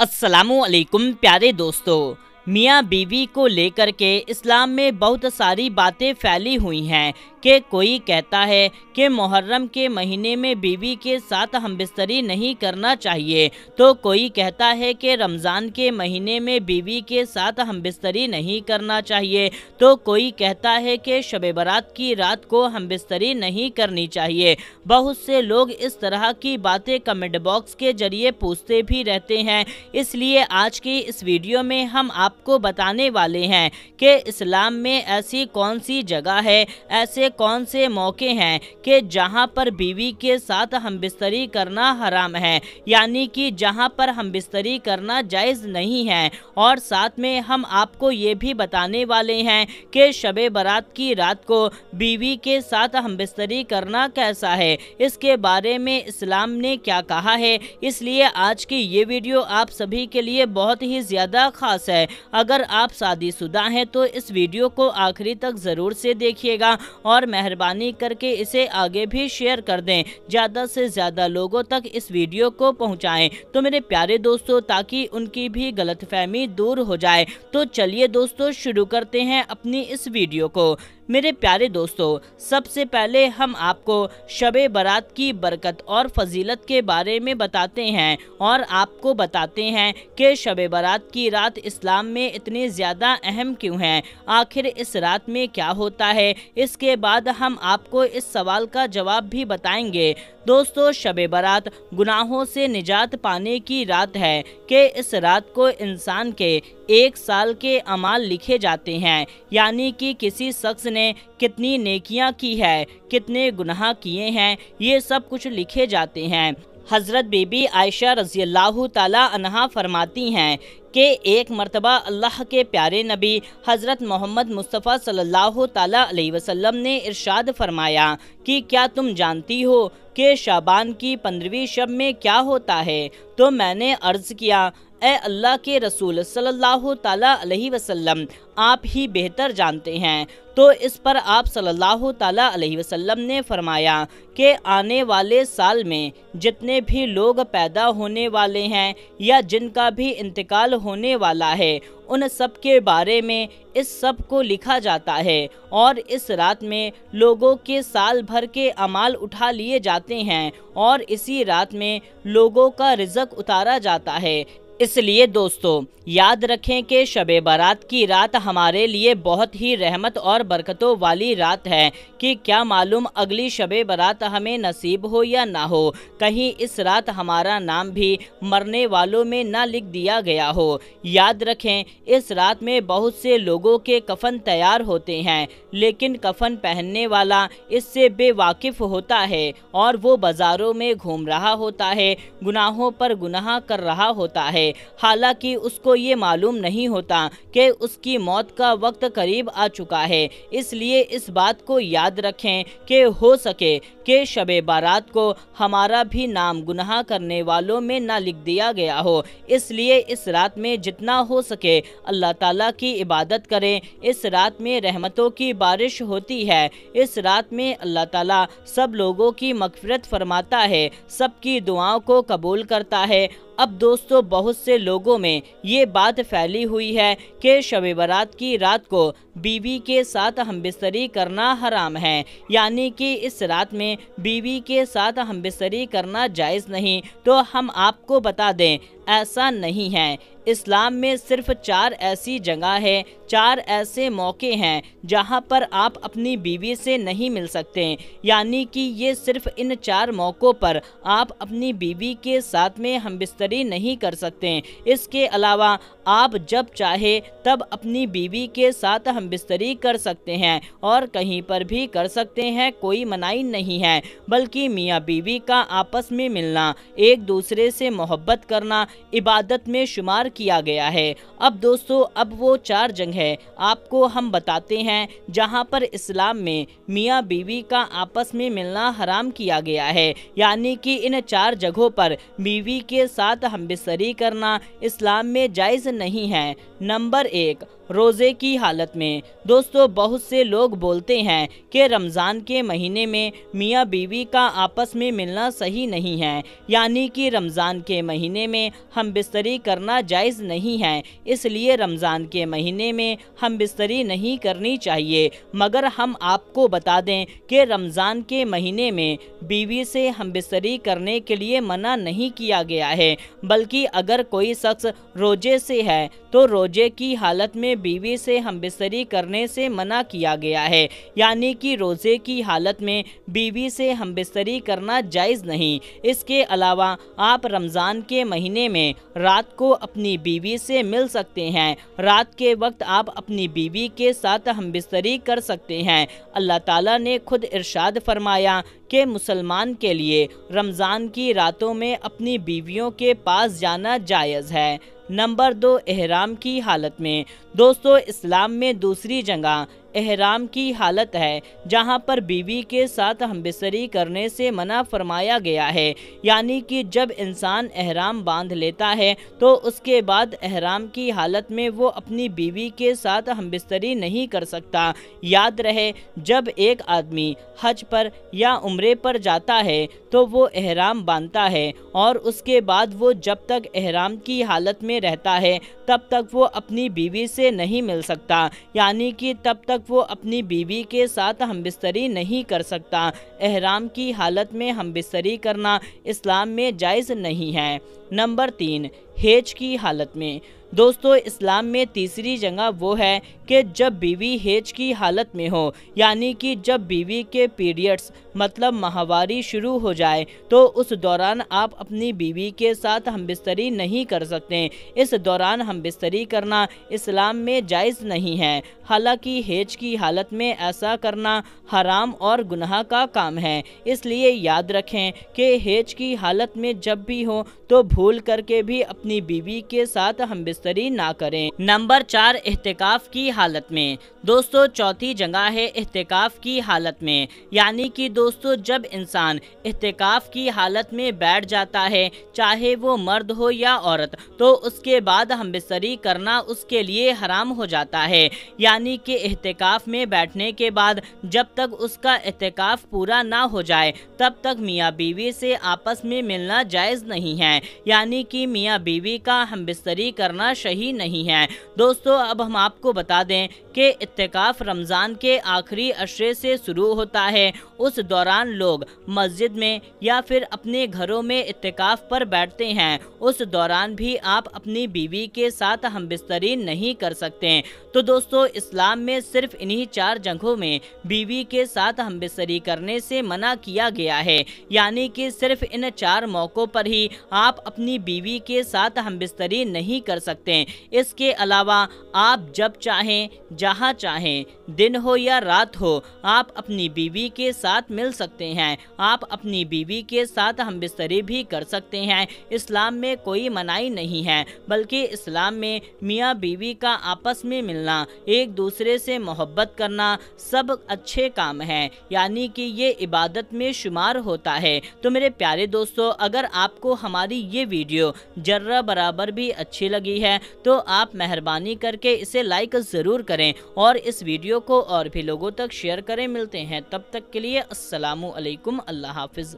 अस्सलामु अलैकुम प्यारे दोस्तों, मियाँ बीवी को लेकर के इस्लाम में बहुत सारी बातें फैली हुई हैं कि कोई कहता है कि मुहर्रम के महीने में बीवी के साथ हमबिस्तरी नहीं करना चाहिए, तो कोई कहता है कि रमज़ान के महीने में बीवी के साथ हमबिस्तरी नहीं करना चाहिए, तो कोई कहता है कि शब बारात की रात को हमबिस्तरी नहीं करनी चाहिए। बहुत से लोग इस तरह की बातें कमेंट बॉक्स के जरिए पूछते भी रहते हैं। इसलिए आज की इस वीडियो में हम आपको बताने वाले हैं कि इस्लाम में ऐसी कौन सी जगह है, ऐसे कौन से मौके हैं कि जहां पर बीवी के साथ हमबिस्तरी करना हराम है, यानी कि जहां पर हमबिस्तरी करना जायज़ नहीं है। और साथ में हम आपको ये भी बताने वाले हैं कि शब बारात की रात को बीवी के साथ हमबिस्तरी करना कैसा है, इसके बारे में इस्लाम ने क्या कहा है। इसलिए आज की ये वीडियो आप सभी के लिए बहुत ही ज़्यादा ख़ास है। अगर आप शादीशुदा हैं तो इस वीडियो को आखिरी तक ज़रूर से देखिएगा और मेहरबानी करके इसे आगे भी शेयर कर दें, ज़्यादा से ज़्यादा लोगों तक इस वीडियो को पहुंचाएं, तो मेरे प्यारे दोस्तों, ताकि उनकी भी गलतफहमी दूर हो जाए। तो चलिए दोस्तों, शुरू करते हैं अपनी इस वीडियो को। मेरे प्यारे दोस्तों, सबसे पहले हम आपको शब बारात की बरकत और फजीलत के बारे में बताते हैं और आपको बताते हैं कि शब बारात की रात इस्लाम में इतनी ज़्यादा अहम क्यों है, आखिर इस रात में क्या होता है। इसके बाद हम आपको इस सवाल का जवाब भी बताएंगे। दोस्तों, शब बारात गुनाहों से निजात पाने की रात है कि इस रात को इंसान के 1 साल के अमाल लिखे जाते हैं, यानी कि किसी शख्स ने कितनी नेकियां की है, कितने गुनाह किए हैं, ये सब कुछ लिखे जाते हैं। हज़रत बीबी आयशा रज़ियल्लाहु ताला अन्हा फरमाती हैं कि एक मर्तबा अल्लाह के प्यारे नबी हज़रत मोहम्मद मुस्तफ़ा सल्लल्लाहु ताला अलैहि वसल्लम ने इरशाद फरमाया कि क्या तुम जानती हो कि शाबान की 15वीं शब में क्या होता है। तो मैंने अर्ज़ किया, ए अल्लाह के रसूल सल्लल्लाहु ताला अलैहि वसल्लम, आप ही बेहतर जानते हैं। तो इस पर आप सल्लल्लाहु ताला अलैहि वसल्लम ने फरमाया कि आने वाले साल में जितने भी लोग पैदा होने वाले हैं या जिनका भी इंतकाल होने वाला है, उन सब के बारे में इस सब को लिखा जाता है और इस रात में लोगों के साल भर के अमाल उठा लिए जाते हैं और इसी रात में लोगों का रिज़्क उतारा जाता है। इसलिए दोस्तों, याद रखें कि शब बारात की रात हमारे लिए बहुत ही रहमत और बरकतों वाली रात है कि क्या मालूम अगली शब बारात हमें नसीब हो या ना हो, कहीं इस रात हमारा नाम भी मरने वालों में ना लिख दिया गया हो। याद रखें, इस रात में बहुत से लोगों के कफन तैयार होते हैं, लेकिन कफन पहनने वाला इससे बेवाकिफ़ होता है और वो बाज़ारों में घूम रहा होता है, गुनाहों पर गुनाह कर रहा होता है। हालांकि उसको ये मालूम नहीं होता कि उसकी मौत का वक्त करीब आ चुका है। इसलिए इस बात को याद रखें कि हो सके कि शब बारात को हमारा भी नाम गुनाह करने वालों में ना लिख दिया गया हो। इसलिए इस रात में जितना हो सके अल्लाह ताला की इबादत करें। इस रात में रहमतों की बारिश होती है। इस रात में अल्लाह ताला सब लोगों की मग़फ़िरत फरमाता है, सबकी दुआओं को कबूल करता है। अब दोस्तों, बहुत से लोगों में ये बात फैली हुई है कि शब बारात की रात को बीवी के साथ हमबिस्तरी करना हराम है, यानी कि इस रात में बीवी के साथ हमबिस्तरी करना जायज़ नहीं। तो हम आपको बता दें, ऐसा नहीं है। इस्लाम में सिर्फ 4 ऐसी जगह है, 4 ऐसे मौके हैं जहां पर आप अपनी बीवी से नहीं मिल सकते, यानी कि ये सिर्फ इन 4 मौक़ों पर आप अपनी बीवी के साथ में हमबिस्तरी नहीं कर सकते। इसके अलावा आप जब चाहे तब अपनी बीवी के साथ हमबिस्तरी कर सकते हैं और कहीं पर भी कर सकते हैं, कोई मनाही नहीं है। बल्कि मियाँ बीवी का आपस में मिलना, एक दूसरे से मोहब्बत करना इबादत में शुमार किया गया है। अब दोस्तों, अब वो 4 जगह आपको हम बताते हैं जहां पर इस्लाम में मियाँ बीवी का आपस में मिलना हराम किया गया है, यानी कि इन 4 जगहों पर बीवी के साथ हमबिस्तरी करना इस्लाम में जायज़ नहीं है। नंबर 1, روزے کی حالت میں۔ دوستو بہت سے لوگ بولتے ہیں کہ رمضان کے مہینے میں میاں بیوی کا آپس میں ملنا صحیح نہیں ہے، یعنی کہ رمضان کے مہینے میں ہم بستری کرنا جائز نہیں ہے، اس لیے رمضان کے مہینے میں ہم بستری نہیں کرنی چاہیے۔ مگر ہم آپ کو بتا دیں کہ رمضان کے مہینے میں بیوی سے ہم بستری کرنے کے لیے منع نہیں کیا گیا ہے، بلکہ اگر کوئی شخص روزے سے ہے تو روزے کی حالت میں بیوی سے ہم بستری کرنے سے منع کیا گیا ہے، یعنی کہ روزے کی حالت میں بیوی سے ہم بستری کرنا جائز نہیں۔ اس کے علاوہ آپ رمضان کے مہینے میں رات کو اپنی بیوی سے مل سکتے ہیں، رات کے وقت آپ اپنی بیوی کے ساتھ ہم بستری کر سکتے ہیں۔ اللہ تعالیٰ نے خود ارشاد فرمایا کہ مسلمان کے لیے رمضان کی راتوں میں اپنی بیویوں کے پاس جانا جائز ہے۔ نمبر 2، احرام کی حالت میں۔ دوستو اسلام میں دوسری جگہ احرام کی حالت ہے جہاں پر بیوی کے ساتھ ہم بستری کرنے سے منع فرمایا گیا ہے، یعنی کہ جب انسان احرام باندھ لیتا ہے تو اس کے بعد احرام کی حالت میں وہ اپنی بیوی کے ساتھ ہم بستری نہیں کر سکتا۔ یاد رہے جب ایک آدمی حج پر یا عمرے پر جاتا ہے تو وہ احرام باندھتا ہے اور اس کے بعد وہ جب تک احرام کی حالت میں رہتا ہے تب تک وہ اپنی بیوی سے نہیں مل سکتا، یعنی کہ تب تک وہ اپنی بیوی کے ساتھ ہم بستری نہیں کر سکتا۔ احرام کی حالت میں ہم بستری کرنا اسلام میں جائز نہیں ہے۔ نمبر 3، حیض کی حالت میں۔ دوستو اسلام میں تیسری جگہ وہ ہے کہ جب بیوی حیض کی حالت میں ہو، یعنی کہ جب بیوی کے پیریڈز مطلب ماہواری شروع ہو جائے تو اس دوران آپ اپنی بیوی کے ساتھ ہم بستری نہیں کر سکتے۔ اس دوران ہم بستری کرنا اسلام میں جائز نہیں ہے، حالانکہ حیض کی حالت میں ایسا کرنا حرام اور گناہ کا کام ہے۔ اس لیے یاد رکھیں کہ حیض کی حالت میں جب بھی ہو تو بھول کر کے بھی اپنی بیوی کے ساتھ ہم بستری نہ کریں۔ نمبر 4، اعتکاف کی حالت میں۔ دوستو چوتھی جگہ ہے اعتکاف کی حالت میں، یعنی کہ دوستو جب انسان اعتکاف کی حالت میں بیٹھ جاتا ہے، چاہے وہ مرد ہو یا عورت، تو اس کے بعد ہم بستری کرنا اس کے لیے حرام ہو جاتا ہے، یعنی کہ اعتکاف میں بیٹھنے کے بعد جب تک اس کا اعتکاف پورا نہ ہو جائے تب تک میاں بیوی سے آپس میں ملنا جائز نہیں ہے، یعنی کہ میاں بیوی کا ہم بستری کرنا صحیح نہیں ہے۔ دوستو اب ہم آپ کو بتا دیں کہ اعتکاف رمضان کے آخری عشرے سے شروع ہوتا ہے۔ اس دوران لوگ مسجد میں یا پھر اپنے گھروں میں اعتکاف پر بیٹھتے ہیں، اس دوران بھی آپ اپنی بیوی کے ساتھ ہم بستری نہیں کر سکتے۔ تو دوستو اسلام میں صرف انہی 4 جگہوں میں بیوی کے ساتھ ہم بستری کرنے سے منع کیا گیا ہے، یعنی کہ صرف ان 4 موقعوں پر ہی آپ اپنی بیوی کے ساتھ ہم بستری نہیں کر سکتے۔ اس کے علاوہ آپ جب چاہیں جہاں چاہیں دن ہو یا رات ہو آپ اپنی بیوی کے ساتھ مل سکتے ہیں، آپ اپنی بیوی کے ساتھ ہم بستری بھی کر سکتے ہیں۔ اسلام میں کوئی منائی نہیں ہے، بلکہ اسلام میں میاں بیوی کا آپس میں ملنا، ایک دوسرے سے محبت کرنا سب اچھے کام ہیں، یعنی کہ یہ عبادت میں شمار ہوتا ہے۔ تو میرے پیارے دوستو اگر آپ کو ہماری یہ ویڈیو ذرہ برابر بھی اچھی لگی ہے تو آپ مہربانی کر کے اسے لائک ضرور کریں اور اس ویڈیو کو اور بھی لوگوں تک شیئر کریں۔ ملتے ہیں تب تک کے لیے السلام علیکم، اللہ حافظ۔